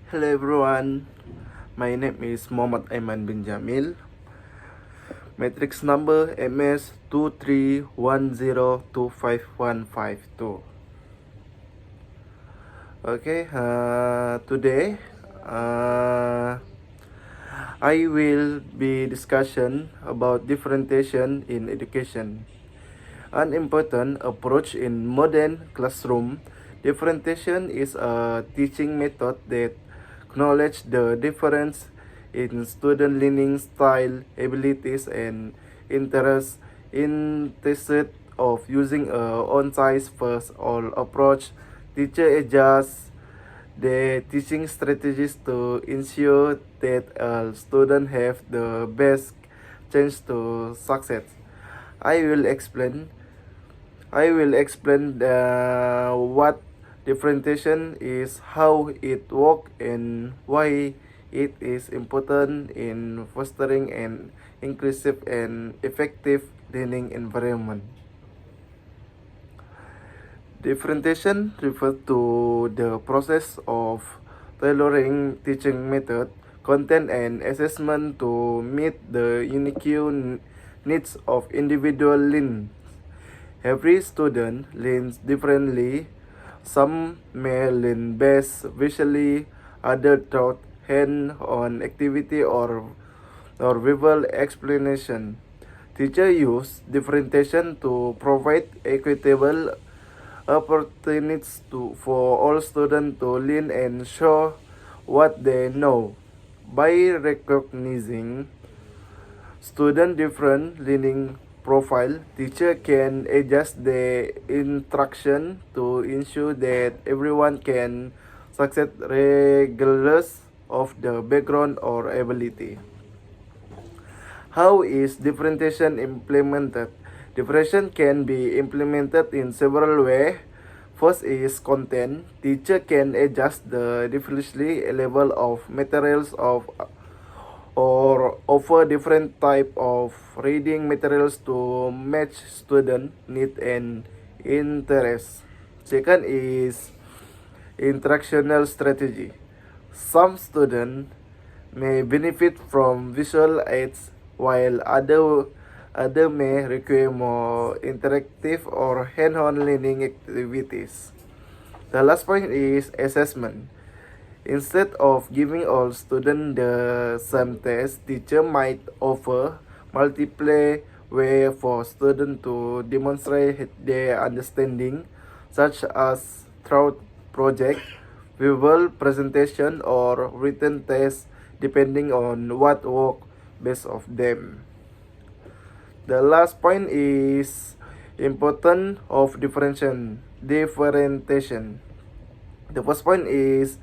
Hello everyone, my name is Muhammad Aiman bin Jamil. Matrix number MS2310255152. Okay, today I will be discussion about differentiation in education. An important approach in modern classroom. Differentiation is a teaching method that acknowledges the difference in student learning style, abilities, and interests instead of using a one-size-fits-all approach. Teacher adjusts the teaching strategies to ensure that all students have the best chance to succeed. I will explain I will explain what differentiation is, how it works, and why it is important in fostering an inclusive and effective learning environment. Differentiation refers to the process of tailoring teaching method, content, and assessment to meet the unique needs of individual learners. Every student learns differently. Some may learn best visually, others through hand-on activity or verbal explanation. Teachers use differentiation to provide equitable opportunities for all students to learn and show what they know. By recognizing student different learning profile, teacher can adjust the instruction to ensure that everyone can succeed regardless of the background or ability. How is differentiation implemented? Differentiation can be implemented in several ways. First is content. Teacher can adjust the differently level of materials or offer different type of reading materials to match student need and interest. Second is instructional strategy. Some students may benefit from visual aids while other may require more interactive or hand-on learning activities. The last point is assessment. Instead of giving all students the same test, teacher might offer multiple ways for students to demonstrate their understanding, such as through project, verbal presentation, or written tests, depending on what work best of them. The last point is important of differentiation. The first point is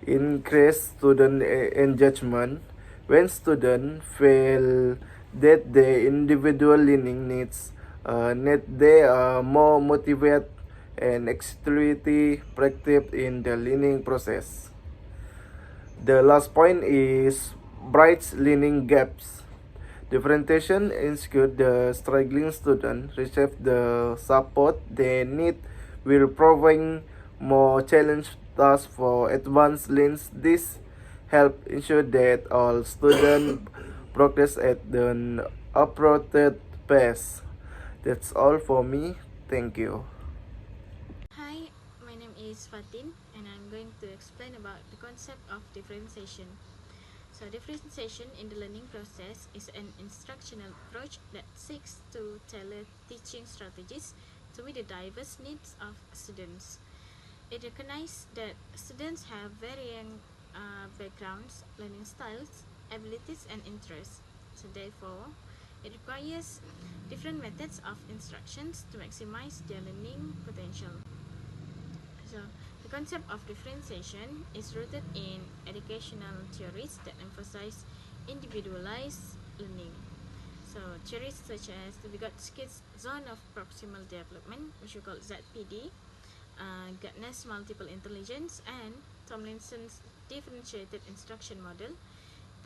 increase student engagement. When students feel that their individual learning needs they are more motivated and actively practice in the learning process. The last point is bright learning gaps. Differentiation ensures the struggling student receive the support they need while providing more challenge tasks for advanced learners. This help ensure that all students progress at the appropriate pace. That's all for me. Thank you. Hi, my name is Fatin and I'm going to explain about the concept of differentiation. So differentiation in the learning process is an instructional approach that seeks to tailor teaching strategies to meet the diverse needs of students. It recognizes that students have varying backgrounds, learning styles, abilities, and interests. So therefore, it requires different methods of instructions to maximize their learning potential. So, the concept of differentiation is rooted in educational theories that emphasize individualized learning. So, theories such as the Vygotsky's zone of proximal development, which we call ZPD, Gartner's multiple intelligence, and Tomlinson's differentiated instruction model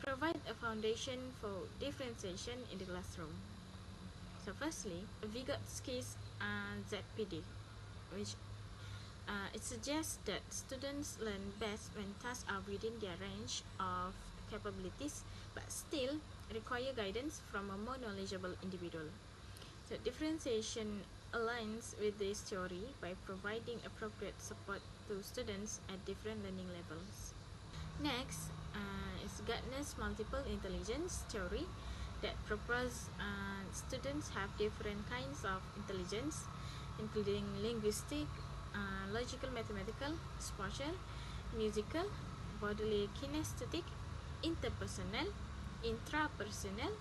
provide a foundation for differentiation in the classroom. So, firstly, Vygotsky's ZPD, which It suggests that students learn best when tasks are within their range of capabilities, but still require guidance from a more knowledgeable individual. So differentiation aligns with this theory by providing appropriate support to students at different learning levels. Next is Gardner's multiple intelligence theory that proposes students have different kinds of intelligence, including linguistic, logical, mathematical, spatial, musical, bodily kinesthetic, interpersonal, intrapersonal,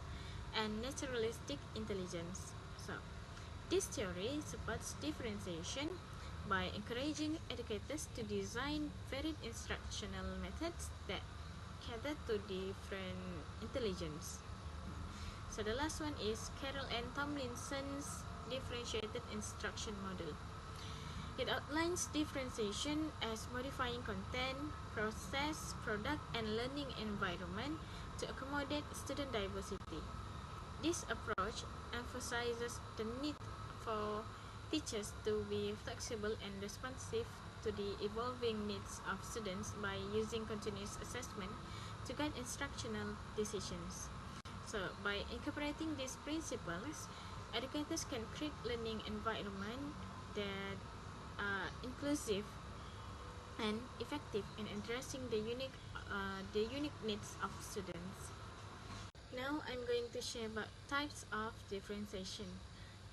and naturalistic intelligence. So, this theory supports differentiation by encouraging educators to design varied instructional methods that cater to different intelligence. So the last one is Carroll and Tomlinson's differentiated instruction model. It outlines differentiation as modifying content, process, product, and learning environment to accommodate student diversity. This approach emphasizes the need for teachers to be flexible and responsive to the evolving needs of students by using continuous assessment to guide instructional decisions. So, by incorporating these principles, educators can create learning environment that are inclusive and effective in addressing the unique needs of students. Now I'm going to share about types of differentiation.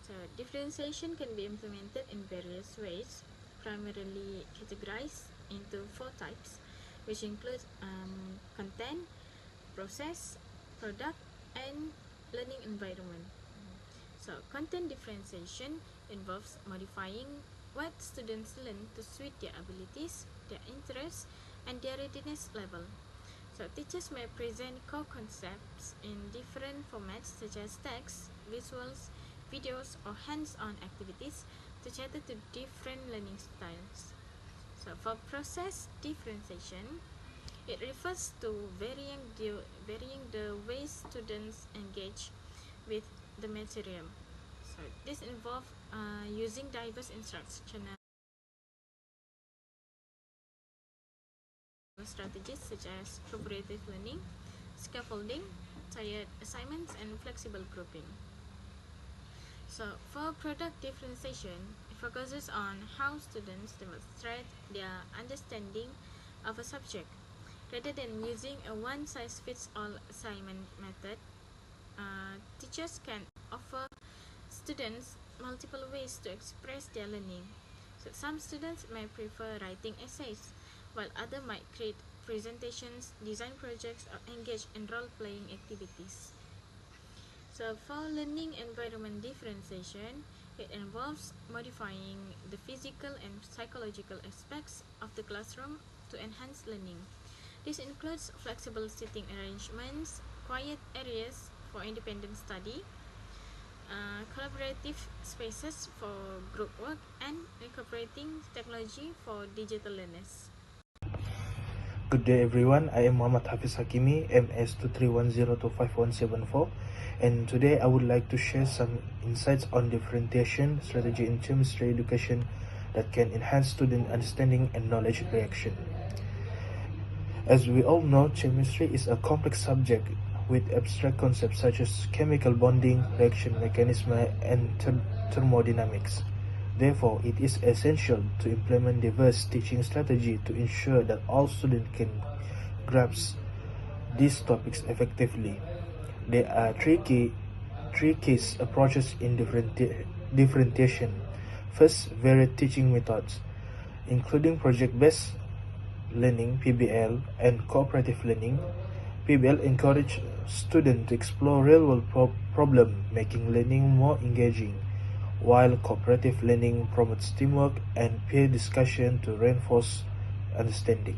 So differentiation can be implemented in various ways, primarily categorized into 4 types, which include content, process, product, and learning environment. So content differentiation involves modifying what students learn to suit their abilities, their interests, and their readiness level. So teachers may present core concepts in different formats such as text, visuals, videos, or hands-on activities to cater to different learning styles. So for process differentiation, it refers to varying the way students engage with the material. So this involves using diverse instructional strategies such as cooperative learning, scaffolding, tiered assignments, and flexible grouping. So for product differentiation, it focuses on how students demonstrate their understanding of a subject. Rather than using a one-size-fits-all assignment method, teachers can offer students multiple ways to express their learning. So some students may prefer writing essays, while others might create presentations, design projects, or engage in role-playing activities. So for learning environment differentiation, it involves modifying the physical and psychological aspects of the classroom to enhance learning. This includes flexible seating arrangements, quiet areas for independent study, collaborative spaces for group work, and incorporating technology for digital learners. Good day everyone, I am Muhammad Hafiz Hakimi, MS2310251774, and today I would like to share some insights on differentiation strategy in chemistry education that can enhance student understanding and knowledge reaction. As we all know, chemistry is a complex subject with abstract concepts such as chemical bonding, reaction mechanism, and thermodynamics. Therefore, it is essential to implement diverse teaching strategy to ensure that all students can grasp these topics effectively. There are three key approaches in differentiation. First, varied teaching methods, including project-based learning (PBL) and cooperative learning. PBL encourage students to explore real-world problem, making learning more engaging, while cooperative learning promotes teamwork and peer discussion to reinforce understanding.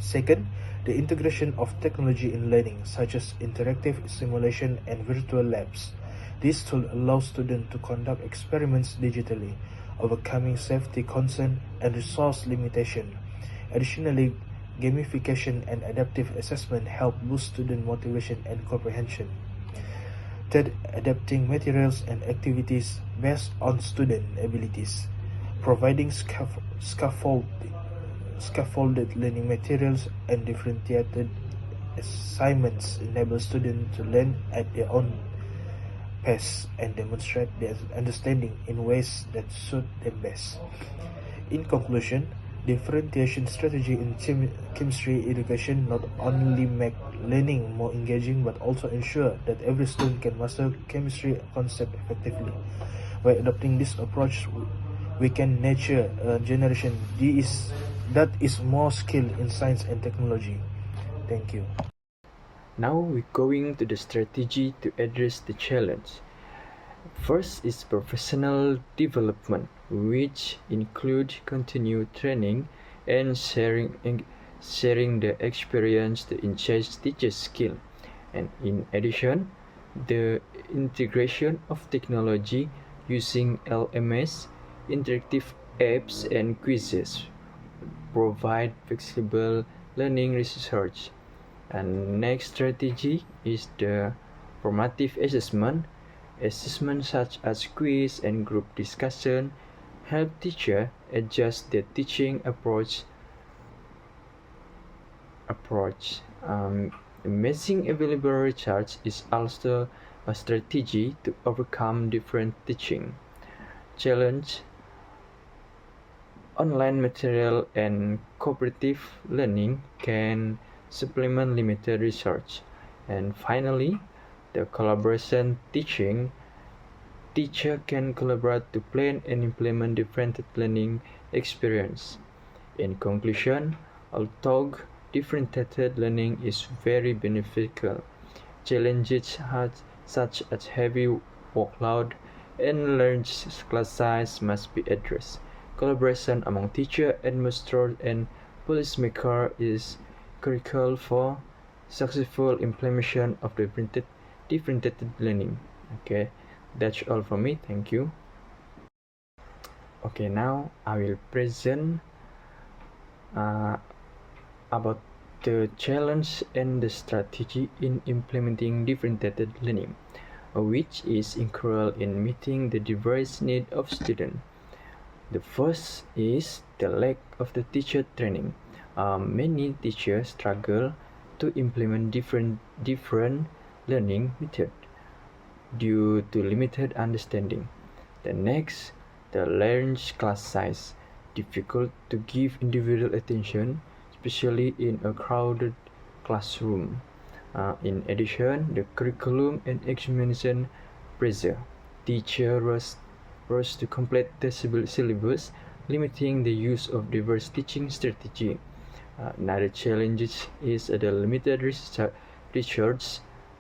Second, the integration of technology in learning, such as interactive simulation and virtual labs. This tool allows students to conduct experiments digitally, overcoming safety concerns and resource limitation. Additionally, gamification and adaptive assessment help boost student motivation and comprehension. Third, adapting materials and activities based on student abilities. Providing scaffolded learning materials and differentiated assignments enable students to learn at their own pace and demonstrate their understanding in ways that suit them best. In conclusion, differentiation strategy in chemistry education not only make learning more engaging but also ensure that every student can master chemistry concept effectively. By adopting this approach, we can nurture a generation that is more skilled in science and technology. Thank you. Now we're going to the strategy to address the challenge. First is professional development, which include continued training and sharing the experience to enhance teachers' skill. And in addition, the integration of technology using LMS, interactive apps, and quizzes provide flexible learning research. And next strategy is the formative assessment. Assessments such as quiz and group discussion help teachers adjust their teaching approach. Amazing available research is also a strategy to overcome different teaching challenge. Online material and cooperative learning can supplement limited research. And finally, the collaboration teaching. Teacher can collaborate to plan and implement different learning experience. In conclusion, although differentiated learning is very beneficial, challenges such as heavy workload and large class size must be addressed. Collaboration among teacher, administrator, and policymaker is critical for successful implementation of differentiated learning. Okay, that's all from me. Thank you. Okay, now I will present about the challenge and the strategy in implementing differentiated learning, which is integral in meeting the diverse needs of students. The first is the lack of the teacher training. Many teachers struggle to implement different learning methods due to limited understanding. The next, the large class size, difficult to give individual attention, especially in a crowded classroom. In addition, the curriculum and examination pressure. Teachers rush to complete the syllabus, limiting the use of diverse teaching strategy. Another challenge is the limited research.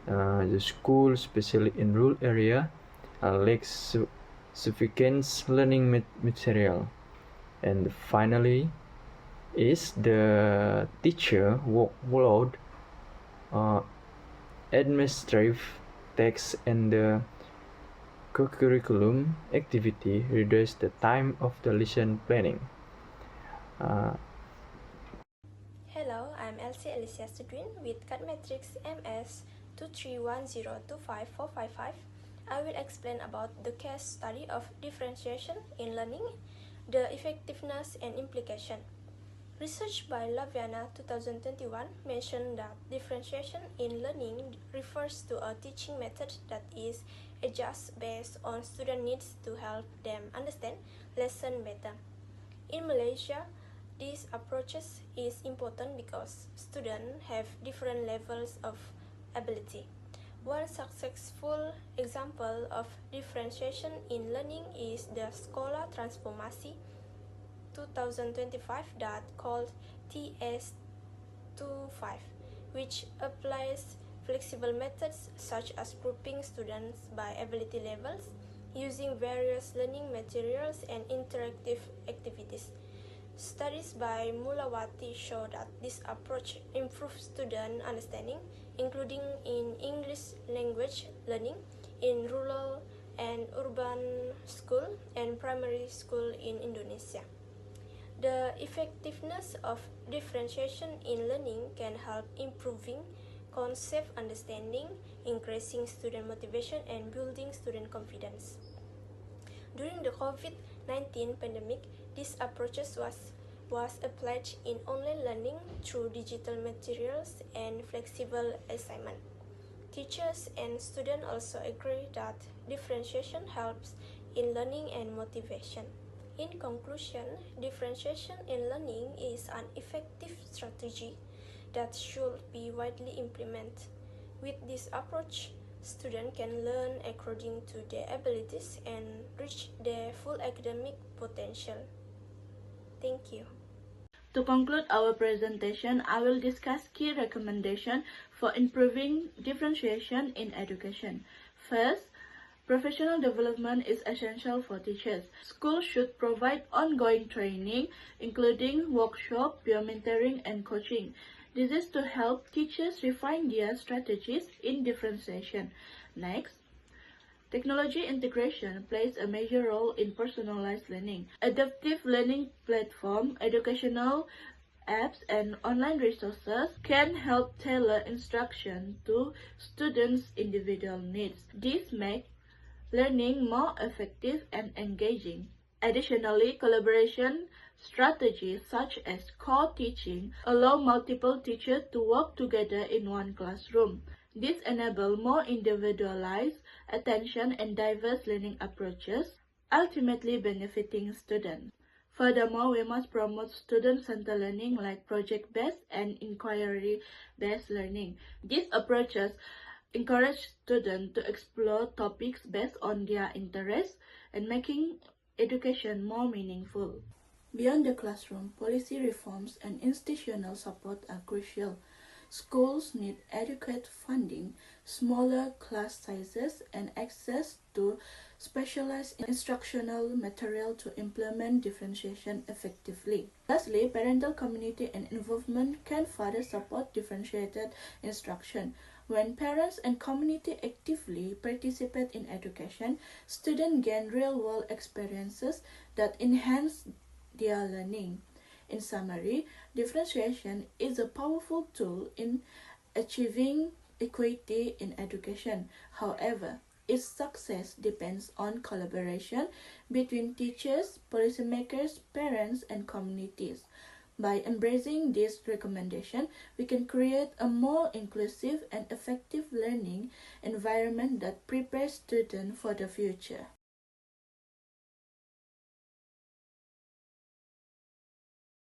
The school, especially in rural area, lacks sufficient learning material. And finally, is the teacher workload, administrative tasks, and the co-curriculum activity reduce the time of the lesson planning. Hello, I'm Elsie Alicia Sudwin with Catmetrics MS 231025455. I will explain about the case study of differentiation in learning, the effectiveness and implication. Research by Laviana 2021 mentioned that differentiation in learning refers to a teaching method that is adjusted based on student needs to help them understand lesson better. In Malaysia, these approaches is important because students have different levels of ability. One successful example of differentiation in learning is the Sekolah Transformasi 2025 that called TS25, which applies flexible methods such as grouping students by ability levels using various learning materials and interactive activities. Studies by Mulawati show that this approach improves student understanding, including in English language learning in rural and urban school and primary school in Indonesia. The effectiveness of differentiation in learning can help improving concept understanding, increasing student motivation, and building student confidence. During the COVID COVID-19 pandemic, this approach was applied in online learning through digital materials and flexible assignment. Teachers and students also agree that differentiation helps in learning and motivation. In conclusion, differentiation in learning is an effective strategy that should be widely implemented. With this approach, students can learn according to their abilities and reach their full academic potential. Thank you. To conclude our presentation, I will discuss key recommendations for improving differentiation in education. First, professional development is essential for teachers. Schools should provide ongoing training, including workshop, peer mentoring, and coaching. This is to help teachers refine their strategies in differentiation. Next, technology integration plays a major role in personalized learning. Adaptive learning platforms, educational apps, and online resources can help tailor instruction to students' individual needs. This makes learning more effective and engaging. Additionally, collaboration strategies such as co-teaching allow multiple teachers to work together in one classroom. This enables more individualized attention and diverse learning approaches, ultimately benefiting students. Furthermore, we must promote student-centered learning like project-based and inquiry-based learning. These approaches encourage students to explore topics based on their interests and making education more meaningful. Beyond the classroom, policy reforms and institutional support are crucial. Schools need adequate funding, smaller class sizes, and access to specialized instructional material to implement differentiation effectively. Lastly, parental community and involvement can further support differentiated instruction. When parents and community actively participate in education, students gain real-world experiences that enhance their learning. In summary, differentiation is a powerful tool in achieving equity in education. However, its success depends on collaboration between teachers, policymakers, parents, and communities. By embracing this recommendation, we can create a more inclusive and effective learning environment that prepares students for the future.